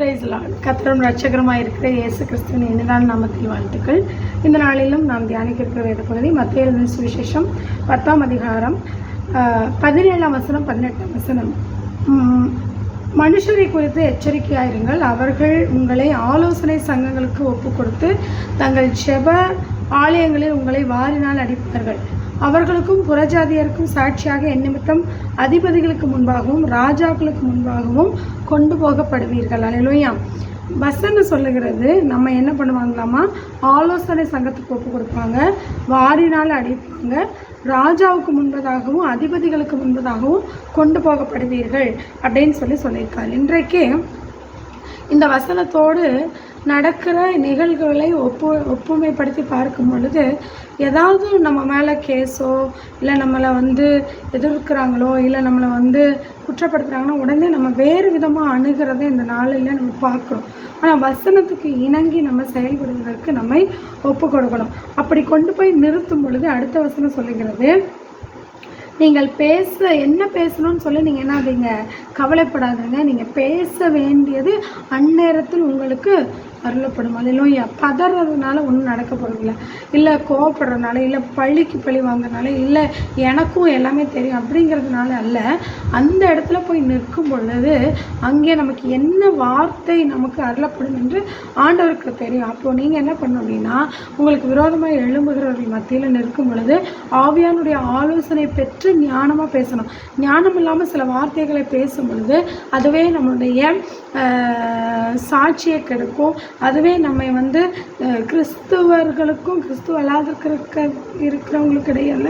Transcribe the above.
Price Lord. கர்த்தரும் ரட்சகருமாய் இருக்கிற இயேசு கிறிஸ்துவின் இனிதான நாமத்தில் வாழ்த்துக்கள். இந்த நாளிலும் நாம் தியானிக்க இருக்கிற வேத பகுதி மத்தேயு எழுதின சுவிசேஷம் 10ஆம் அதிகாரம் 17ஆம் வசனம் 18ஆம் வசனம். மனுஷரை குறித்து எச்சரிக்கையாயிருங்கள். அவர்கள் உங்களை ஆலோசனை சங்கங்களுக்கு ஒப்பு கொடுத்து தங்கள் ஜெப ஆலயங்களில் உங்களை வாரினால் அடிப்பார்கள். அவர்களுக்கும் புறஜாதியருக்கும் சாட்சியாக என் நிமித்தம் அதிபதிகளுக்கு முன்பாகவும் ராஜாக்களுக்கு முன்பாகவும் கொண்டு போகப்படுவீர்கள். அல்லேலூயா. வசனம் சொல்லுகிறது, நம்ம என்ன பண்ணுவாங்களாமா, ஆலோசனை சங்கத்துக்கு ஒப்பு கொடுப்பாங்க, வாரினால் அடிப்பாங்க, ராஜாவுக்கு முன்பதாகவும் அதிபதிகளுக்கு முன்பதாகவும் கொண்டு போகப்படுவீர்கள் அப்படின்னு சொல்லியிருக்காரு. இன்றைக்கு இந்த வசனத்தோடு நடக்கிற நிகழ்வுகளை ஒப்புமைப்படுத்தி பார்க்கும் பொழுது ஏதாவது நம்ம மேலே கேஸோ இல்லை நம்மளை எதிர்க்கிறாங்களோ இல்லை நம்மளை குற்றப்படுத்துகிறாங்கன்னா உடனே நம்ம வேறு விதமாக அணுகிறதை இந்த நாளில் நம்ம பார்க்குறோம். ஆனால் வசனத்துக்கு இணங்கி நம்ம செயல்படுவதற்கு நம்மை ஒப்பு கொடுக்கணும். அப்படி கொண்டு போய் நிறுத்தும் பொழுது அடுத்த வசனம் சொல்லுகிறது, நீங்கள் என்ன பேசணும்னு சொல்லி நீங்கள் என்ன ஆகுங்க, கவலைப்படாதுங்க. நீங்கள் பேச வேண்டியது அந்நேரத்தில் உங்களுக்கு அருளப்படும். அல்லேலூயா. பதறதுனால ஒன்றும் நடக்க போகிறதில்ல, இல்லை கோவப்படுறதுனால, இல்லை பழிக்கு பழி வாங்குறதுனால, இல்லை எனக்கும் எல்லாமே தெரியும் அப்படிங்கிறதுனால அல்ல. அந்த இடத்துல போய் நிற்கும் பொழுது அங்கே நமக்கு என்ன வார்த்தை நமக்கு அருளப்படும் என்று ஆண்டவருக்கு தெரியும். அப்போது நீங்கள் என்ன பண்ணணும் அப்படின்னா, உங்களுக்கு விரோதமாக எழும்புகிறவர்கள் மத்தியில் நிற்கும் பொழுது ஆவியானுடைய ஆலோசனை பெற்று ஞானமாக பேசணும். ஞானம் இல்லாமல் சில வார்த்தைகளை பேசும் பொழுது அதுவே நம்மளுடைய சாட்சியை கெடுக்கும். அதுவே நம்மை கிறிஸ்துவர்களுக்கும் கிறிஸ்துவ அல்லாத இருக்கிறவங்களுக்கு இடையில